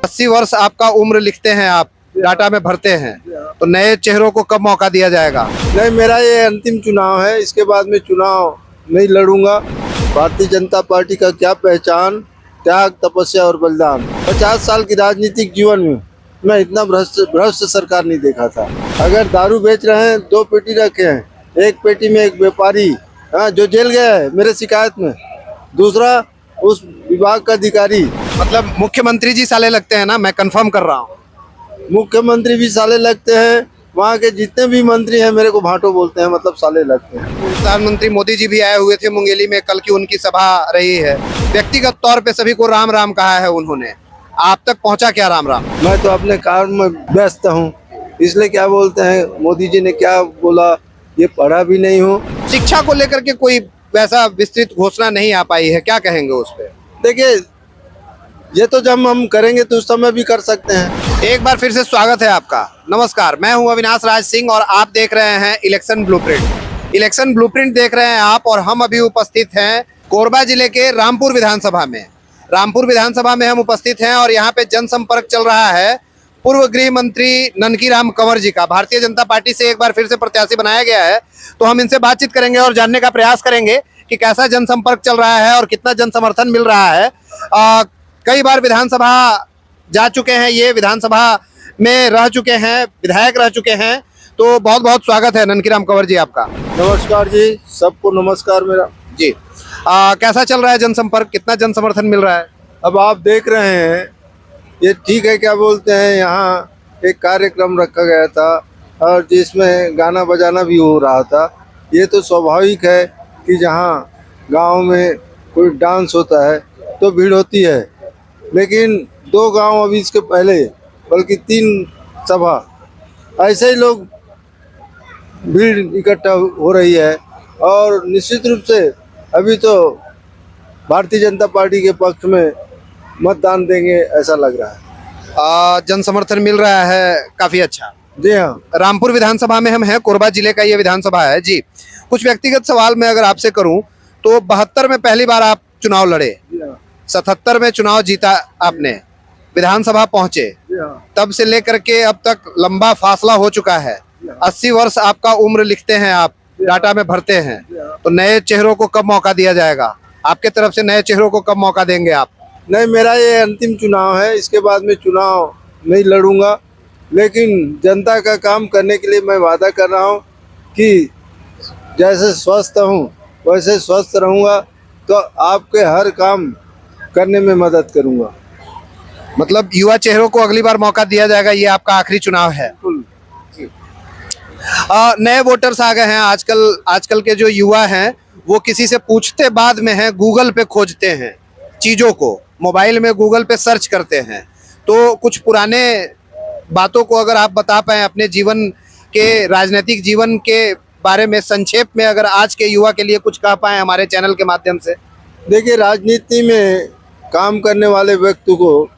80 वर्ष आपका उम्र लिखते हैं आप, डाटा में भरते हैं, तो नए चेहरों को कब मौका दिया जाएगा? नहीं, मेरा ये अंतिम चुनाव है। इसके बाद में चुनाव नहीं लड़ूंगा। भारतीय जनता पार्टी का क्या पहचान, त्याग, तपस्या और बलिदान। 50 साल की राजनीतिक जीवन में मैं इतना भ्रष्ट सरकार नहीं देखा था। अगर दारू बेच रहे हैं, 2 पेटी रखे हैं, एक पेटी में एक व्यापारी जो जेल गया है मेरे शिकायत में, दूसरा उस विभाग का अधिकारी। मतलब मुख्यमंत्री जी साले लगते हैं ना, मैं कंफर्म कर रहा हूँ। मुख्यमंत्री भी साले लगते हैं, वहाँ के जितने भी मंत्री हैं मेरे को भाटो बोलते हैं, मतलब साले लगते हैं। प्रधानमंत्री मोदी जी भी आए हुए थे मुंगेली में, कल की उनकी सभा रही है। व्यक्तिगत तौर पे सभी को राम राम कहा है उन्होंने, आप तक पहुंचा क्या राम राम? मैं तो अपने काम में व्यस्त हूँ, इसलिए क्या बोलते हैं मोदी जी ने क्या बोला ये पढ़ा भी नहीं हूँ। शिक्षा को लेकर के कोई वैसा विस्तृत घोषणा नहीं आ पाई है, क्या कहेंगे उस पर? देखिए, ये तो जब हम करेंगे तो उस समय भी कर सकते हैं। एक बार फिर से स्वागत है आपका। नमस्कार, मैं हूं अविनाश राज सिंह और आप देख रहे हैं इलेक्शन ब्लूप्रिंट। इलेक्शन ब्लूप्रिंट देख रहे हैं आप, और हम अभी उपस्थित हैं कोरबा जिले के रामपुर विधानसभा में। रामपुर विधानसभा में हम उपस्थित हैं और यहाँ पे जनसंपर्क चल रहा है पूर्व गृह मंत्री ननकीराम कंवर जी का। भारतीय जनता पार्टी से एक बार फिर से प्रत्याशी बनाया गया है, तो हम इनसे बातचीत करेंगे और जानने का प्रयास करेंगे कि कैसा जनसंपर्क चल रहा है और कितना जन समर्थन मिल रहा है। कई बार विधानसभा जा चुके हैं, ये विधानसभा में रह चुके हैं, विधायक रह चुके हैं, तो बहुत बहुत स्वागत है ननकीराम कंवर जी आपका। नमस्कार जी, सबको नमस्कार मेरा जी। कैसा चल रहा है जनसंपर्क, कितना जन समर्थन मिल रहा है? अब आप देख रहे हैं, ये ठीक है, क्या बोलते हैं, यहाँ एक कार्यक्रम रखा गया था और जिसमें गाना बजाना भी हो रहा था। ये तो स्वाभाविक है कि जहाँ गांव में कोई डांस होता है तो भीड़ होती है, लेकिन 2 गांव अभी इसके पहले, बल्कि 3 सभा ऐसे ही लोग भीड़ इकट्ठा हो रही है। और निश्चित रूप से अभी तो भारतीय जनता पार्टी के पक्ष में मतदान देंगे ऐसा लग रहा है। जन समर्थन मिल रहा है काफी अच्छा। जी हाँ, रामपुर विधानसभा में हम हैं, कोरबा जिले का ये विधानसभा है जी। कुछ व्यक्तिगत सवाल मैं अगर आपसे करूं तो 72 में पहली बार आप चुनाव लड़े, 77 में चुनाव जीता आपने, विधानसभा पहुंचे, तब से लेकर के अब तक लंबा फासला हो चुका है। 80 वर्ष आपका उम्र लिखते हैं आप, डाटा में भरते हैं, तो नए चेहरों को कब मौका दिया जाएगा? आपके तरफ से नए चेहरों को कब मौका देंगे आप? नहीं, मेरा ये अंतिम चुनाव है। इसके बाद में चुनाव नहीं लड़ूंगा, लेकिन जनता का काम करने के लिए मैं वादा कर रहा हूँ कि जैसे स्वस्थ हूँ वैसे स्वस्थ रहूँगा, तो आपके हर काम करने में मदद करूँगा। मतलब युवा चेहरों को अगली बार मौका दिया जाएगा, ये आपका आखिरी चुनाव है। बिल्कुल। नए वोटर्स आ गए हैं आजकल के जो युवा हैं वो किसी से पूछते बाद में हैं, गूगल पे खोजते हैं चीज़ों को, मोबाइल में गूगल पे सर्च करते हैं। तो कुछ पुराने बातों को अगर आप बता पाएं अपने जीवन के, राजनीतिक जीवन के बारे में संक्षेप में, अगर आज के युवा के लिए कुछ कह पाएं हमारे चैनल के माध्यम से। देखिए, राजनीति में काम करने वाले व्यक्ति को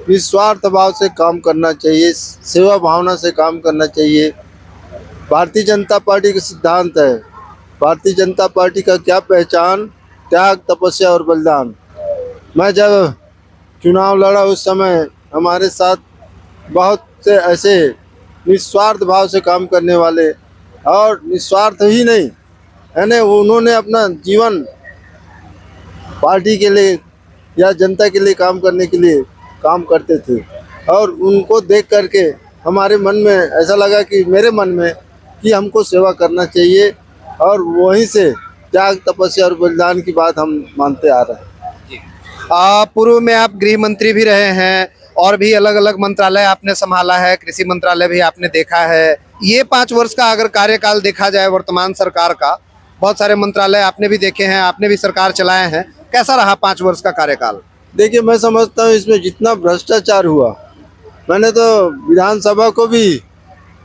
निस्वार्थ भाव से काम करना चाहिए, सेवा भावना से काम करना चाहिए। भारतीय जनता पार्टी का सिद्धांत है, भारतीय जनता पार्टी का क्या पहचान, त्याग, तपस्या और बलिदान। मैं जब चुनाव लड़ा उस समय हमारे साथ बहुत से ऐसे निस्वार्थ भाव से काम करने वाले, और निस्वार्थ ही नहीं है ना, उन्होंने अपना जीवन पार्टी के लिए या जनता के लिए काम करने के लिए काम करते थे। और उनको देख करके हमारे मन में ऐसा लगा कि मेरे मन में कि हमको सेवा करना चाहिए, और वहीं से त्याग, तपस्या और बलिदान की बात हम मानते आ रहे हैं। पूर्व में आप गृह मंत्री भी रहे हैं और भी अलग अलग मंत्रालय आपने संभाला है, कृषि मंत्रालय भी आपने देखा है। ये 5 वर्ष का अगर कार्यकाल देखा जाए वर्तमान सरकार का, बहुत सारे मंत्रालय आपने भी देखे हैं, आपने भी सरकार चलाए हैं, कैसा रहा 5 वर्ष का कार्यकाल? देखिए, मैं समझता हूँ इसमें जितना भ्रष्टाचार हुआ, मैंने तो विधानसभा को भी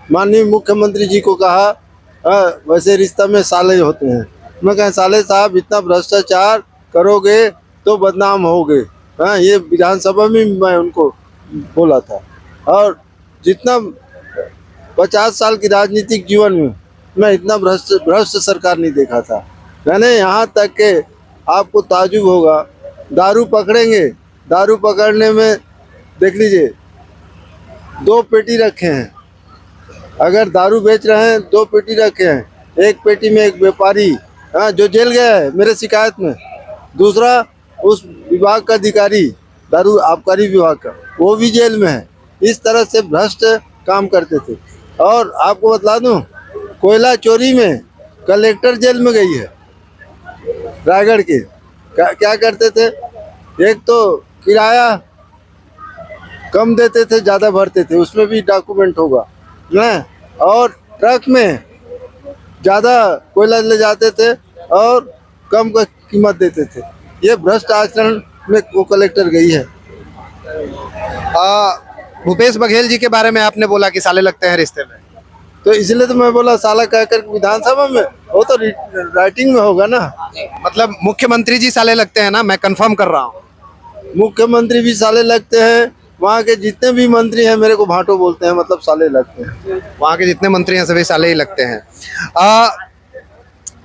माननीय मुख्यमंत्री जी को कहा, वैसे रिश्ता में साले होते हैं। मैं कहा, साले साहब इतना भ्रष्टाचार करोगे तो बदनाम होगे। हाँ, ये विधानसभा में मैं उनको बोला था। और जितना 50 साल की राजनीतिक जीवन में मैं इतना भ्रष्ट सरकार नहीं देखा था। मैंने यहाँ तक के आपको ताजुब होगा दारू पकड़ेंगे, दारू पकड़ने में देख लीजिए 2 पेटी रखे हैं। अगर दारू बेच रहे हैं 2 पेटी रखे हैं, एक पेटी में एक व्यापारी जो जेल गया है मेरे शिकायत में, दूसरा उस विभाग का अधिकारी, दारू आबकारी विभाग का, वो भी जेल में है। इस तरह से भ्रष्ट काम करते थे। और आपको बता दूं, कोयला चोरी में कलेक्टर जेल में गई है रायगढ़ के। क्या करते थे, एक तो किराया कम देते थे, ज़्यादा भरते थे, उसमें भी डॉक्यूमेंट होगा ना, और ट्रक में ज़्यादा कोयला ले जाते थे और कम का कीमत देते थे। ये भ्रष्ट आचरण में वो कलेक्टर गई है। भूपेश बघेल जी के बारे में आपने बोला कि साले लगते हैं रिश्ते में, तो इसलिए तो मैं बोला साला कहकर विधानसभा में, वो तो राइटिंग में होगा ना। मतलब मुख्यमंत्री जी साले लगते हैं ना, मैं कंफर्म कर रहा हूँ। मुख्यमंत्री भी साले लगते हैं, वहाँ के जितने भी मंत्री हैं मेरे को भाटो बोलते हैं, मतलब साले लगते हैं। वहाँ के जितने मंत्री हैं सभी साले ही लगते हैं।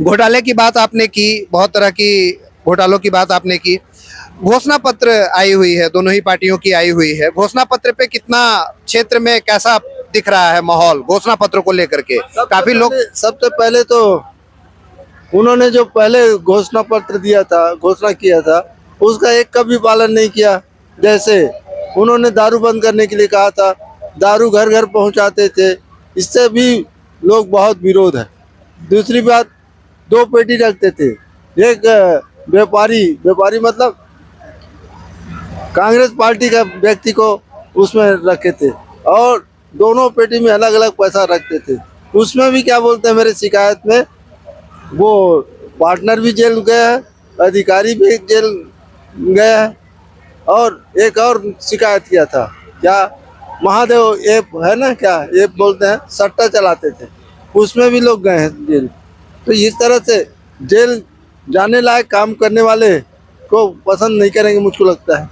घोटाले की बात आपने की, बहुत तरह की घोटालों की बात आपने की। घोषणा पत्र आई हुई है, दोनों ही पार्टियों की आई हुई है। घोषणा पत्र पे कितना क्षेत्र में कैसा दिख रहा है माहौल घोषणा पत्र को लेकर के? काफी लोग, सबसे पहले तो उन्होंने जो पहले घोषणा पत्र दिया था, घोषणा किया था, उसका एक का भी पालन नहीं किया। जैसे उन्होंने दारू बंद करने के लिए कहा था, दारू घर घर पहुंचाते थे, इससे भी लोग बहुत विरोध है। दूसरी बात, 2 पेटी रखते थे, एक व्यापारी मतलब कांग्रेस पार्टी का व्यक्ति को उसमें रखे थे, और दोनों पेटी में अलग अलग पैसा रखते थे। उसमें भी क्या बोलते हैं, मेरे शिकायत में वो पार्टनर भी जेल गया है, अधिकारी भी जेल गया है, और एक और शिकायत किया था, क्या महादेव ऐप है ना, क्या ऐप बोलते हैं, सट्टा चलाते थे, उसमें भी लोग गए हैं जेल। तो इस तरह से जेल जाने लायक काम करने वाले को पसंद नहीं करेंगे, मुझको लगता है।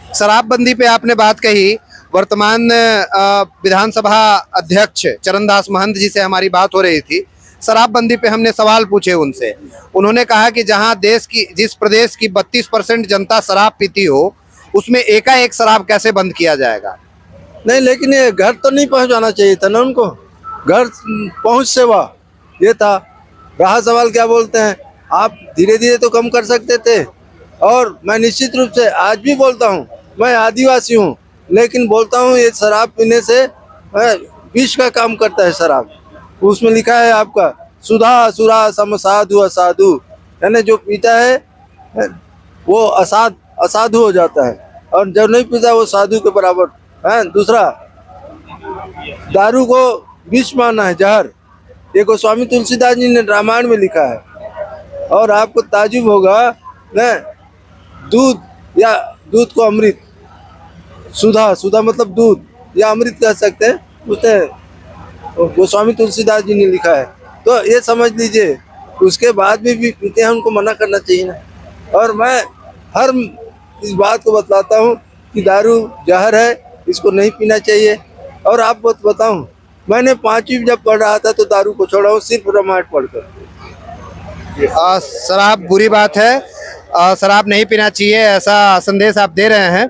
शराबबंदी पे आपने बात कही। वर्तमान विधानसभा अध्यक्ष चरणदास महंत जी से हमारी बात हो रही थी। शराबबंदी पे हमने सवाल पूछे उनसे। उन्होंने कहा कि जहां जिस प्रदेश की 32% जनता शराब पीती हो, उसमें एकाएक शराब कैसे बंद किया जाएगा? नहीं, लेकिन ये घर तो नहीं पहुंचाना चाहिए था ना उनको, घर पहुंच सेवा ये था। रहा सवाल क्या बोलते हैं, आप धीरे धीरे तो कम कर सकते थे। और मैं निश्चित रूप से आज भी बोलता हूँ, मैं आदिवासी हूँ, लेकिन बोलता हूँ ये शराब पीने से विष का काम करता है शराब। उसमें लिखा है आपका, सुधा असुरा सम साधु असाधु, यानी जो पीता है वो असाधु हो जाता है, और जब नहीं पीता वो साधु के बराबर है। दूसरा, दारू को विष माना है, जहर। ये गोस्वामी तुलसीदास जी ने रामायण में लिखा है। और आपको ताजुब होगा न, दूध को अमृत, सुधा मतलब दूध या अमृत कह सकते हैं, उसने गोस्वामी तुलसीदास जी ने लिखा है। तो ये समझ लीजिए, उसके बाद भी पीते हैं, उनको मना करना चाहिए ना। और मैं हर इस बात को बतलाता हूँ कि दारू जहर है, इसको नहीं पीना चाहिए। और आप बताऊँ, मैंने 5वीं जब पढ़ रहा था तो दारू को छोड़ा हूँ, सिर्फ रामायण पढ़कर। शराब बुरी बात है, शराब नहीं पीना चाहिए, ऐसा संदेश आप दे रहे हैं।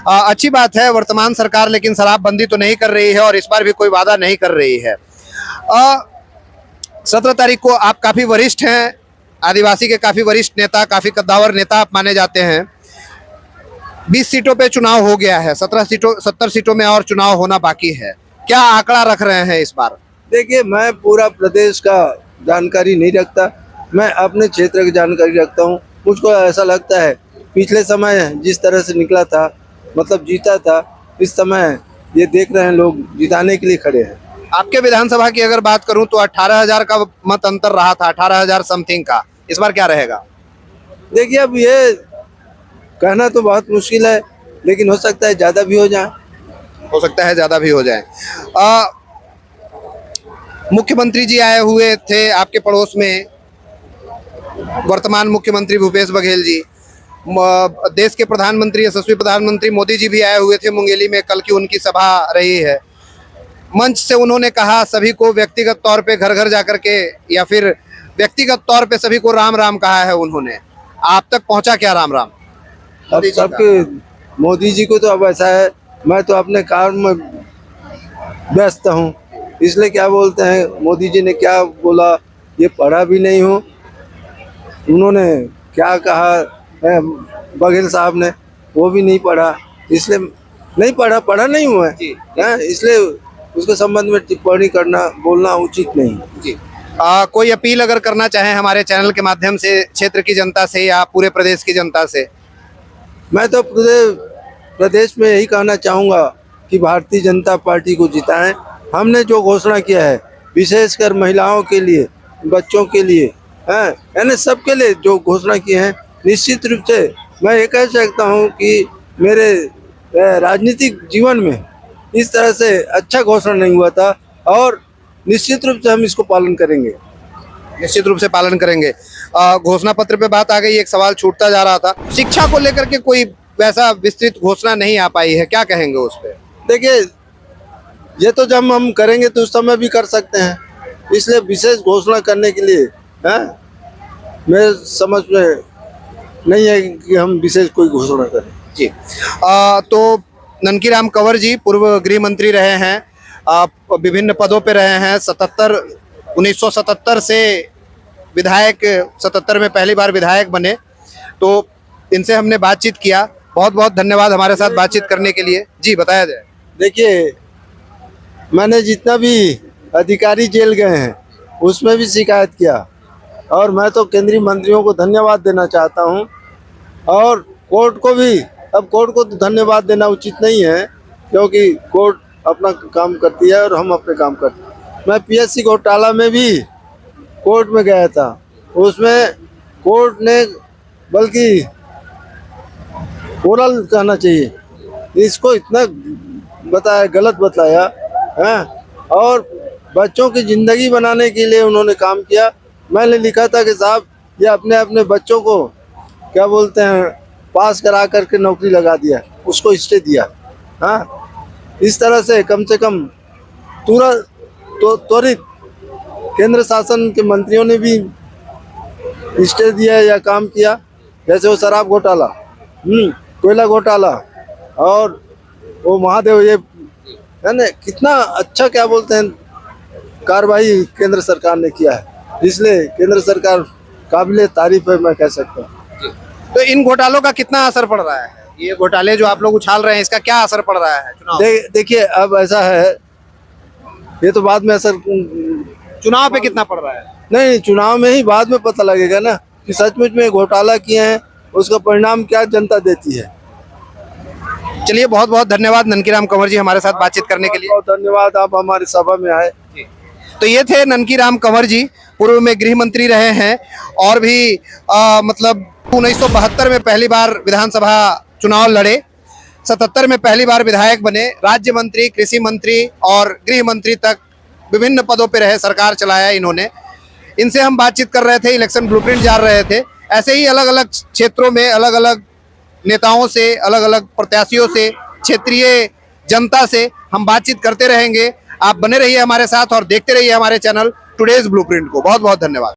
अच्छी बात है। वर्तमान सरकार लेकिन शराबबंदी तो नहीं कर रही है, और इस बार भी कोई वादा नहीं कर रही है। 17 तारीख को आप काफ़ी वरिष्ठ हैं, आदिवासी के काफ़ी वरिष्ठ नेता, काफ़ी कद्दावर नेता आप माने जाते हैं। 20 सीटों पे चुनाव हो गया है, 70 सीटों में और चुनाव होना बाकी है। क्या आंकड़ा रख रहे हैं इस बार? देखिए, मैं पूरा प्रदेश का जानकारी नहीं रखता, मैं अपने क्षेत्र की जानकारी रखता हूँ। मुझको ऐसा लगता है पिछले समय जिस तरह से निकला था, मतलब जीता था, इस समय ये देख रहे हैं लोग जिताने के लिए खड़े हैं। आपके विधानसभा की अगर बात करूं तो 18,000 का मत अंतर रहा था, 18,000 समथिंग का। इस बार क्या रहेगा? देखिए, अब ये कहना तो बहुत मुश्किल है, लेकिन हो सकता है ज़्यादा भी हो जाए। हो सकता है ज़्यादा भी हो जाए। मुख्यमंत्री जी आए हुए थे आपके पड़ोस में, वर्तमान मुख्यमंत्री भूपेश बघेल जी, देश के प्रधानमंत्री, यशस्वी प्रधानमंत्री मोदी जी भी आए हुए थे मुंगेली में, कल की उनकी सभा रही है। मंच से उन्होंने कहा सभी को व्यक्तिगत तौर पे घर घर जाकर के, या फिर व्यक्तिगत तौर पे सभी को राम राम कहा है उन्होंने। आप तक पहुंचा क्या राम राम? अब मोदी जी का। सबके मोदी जी को तो अब ऐसा है, मैं तो अपने काम में व्यस्त हूँ, इसलिए क्या बोलते हैं, मोदी जी ने क्या बोला ये पढ़ा भी नहीं हूँ। उन्होंने क्या कहा बघेल साहब ने, वो भी नहीं पढ़ा, इसलिए नहीं पढ़ा नहीं हुआ है। जी। इसलिए उसके संबंध में टिप्पणी करना बोलना उचित नहीं। जी। कोई अपील अगर करना चाहें हमारे चैनल के माध्यम से क्षेत्र की जनता से या पूरे प्रदेश की जनता से? मैं तो पूरे प्रदेश में यही कहना चाहूँगा कि भारतीय जनता पार्टी को जिताएं। हमने जो घोषणा किया है, विशेषकर महिलाओं के लिए, बच्चों के लिए, हैं, यानी सबके लिए जो घोषणा की है, निश्चित रूप से मैं ये कह सकता हूँ कि मेरे राजनीतिक जीवन में इस तरह से अच्छा घोषणा नहीं हुआ था, और निश्चित रूप से हम इसको पालन करेंगे। निश्चित रूप से पालन करेंगे। घोषणा पत्र पे बात आ गई, एक सवाल छूटता जा रहा था, शिक्षा को लेकर के कोई वैसा विस्तृत घोषणा नहीं आ पाई है, क्या कहेंगे उस पे? देखिए, ये तो जब हम करेंगे तो उस समय भी कर सकते हैं, इसलिए विशेष घोषणा करने के लिए मेरे समझ में नहीं है कि हम विशेष कोई घोषणा करें। जी। तो ननकीराम कंवर जी पूर्व गृह मंत्री रहे हैं, विभिन्न पदों पे रहे हैं, 1977 से विधायक, 77 में पहली बार विधायक बने। तो इनसे हमने बातचीत किया, बहुत बहुत धन्यवाद हमारे साथ बातचीत करने के लिए। जी, बताया जाए। देखिए, मैंने जितना भी अधिकारी जेल गए हैं उसमें भी शिकायत किया, और मैं तो केंद्रीय मंत्रियों को धन्यवाद देना चाहता हूं, और कोर्ट को भी। अब कोर्ट को तो धन्यवाद देना उचित नहीं है, क्योंकि कोर्ट अपना काम करती है और हम अपने काम करते हैं। मैं पीएससी घोटाला में भी कोर्ट में गया था, उसमें कोर्ट ने बल्कि ओरल कहना चाहिए, इसको इतना बताया, गलत बताया है, और बच्चों की ज़िंदगी बनाने के लिए उन्होंने काम किया। मैंने लिखा था कि साहब ये अपने अपने बच्चों को क्या बोलते हैं पास करा करके नौकरी लगा दिया, उसको स्टे दिया। हाँ, इस तरह से कम तुरंत त्वरित केंद्र शासन के मंत्रियों ने भी स्टे दिया या काम किया, जैसे वो शराब घोटाला, कोयला घोटाला, और वो महादेव, ये है ना, कितना अच्छा क्या बोलते हैं कार्रवाई केंद्र सरकार ने किया है, इसलिए केंद्र सरकार काबिले तारीफ है, मैं कह सकता हूँ। तो इन घोटालों का कितना असर पड़ रहा है? ये घोटाले जो आप लोग उछाल रहे हैं, इसका क्या असर पड़ रहा है चुनाव? देखिए, अब ऐसा है, ये तो बाद में असर चुनाव पे कितना पड़ रहा है? नहीं, चुनाव में ही बाद में पता लगेगा ना कि सचमुच में घोटाला किए हैं, उसका परिणाम क्या जनता देती है। चलिए, बहुत बहुत धन्यवाद ननकीराम कंवर जी हमारे साथ बातचीत करने के लिए। बहुत धन्यवाद, आप हमारी सभा में आए। तो ये थे ननकीराम कंवर जी, पूर्व में गृह मंत्री रहे हैं, और भी मतलब 1972 में पहली बार विधानसभा चुनाव लड़े, 77 में पहली बार विधायक बने, राज्य मंत्री, कृषि मंत्री और गृह मंत्री तक विभिन्न पदों पे रहे, सरकार चलाया इन्होंने। इनसे हम बातचीत कर रहे थे, इलेक्शन ब्लूप्रिंट जान रहे थे। ऐसे ही अलग अलग क्षेत्रों में अलग अलग नेताओं से, अलग अलग प्रत्याशियों से, क्षेत्रीय जनता से हम बातचीत करते रहेंगे। आप बने रहिए हमारे साथ और देखते रहिए हमारे चैनल टुडेज ब्लूप्रिंट को। बहुत बहुत धन्यवाद।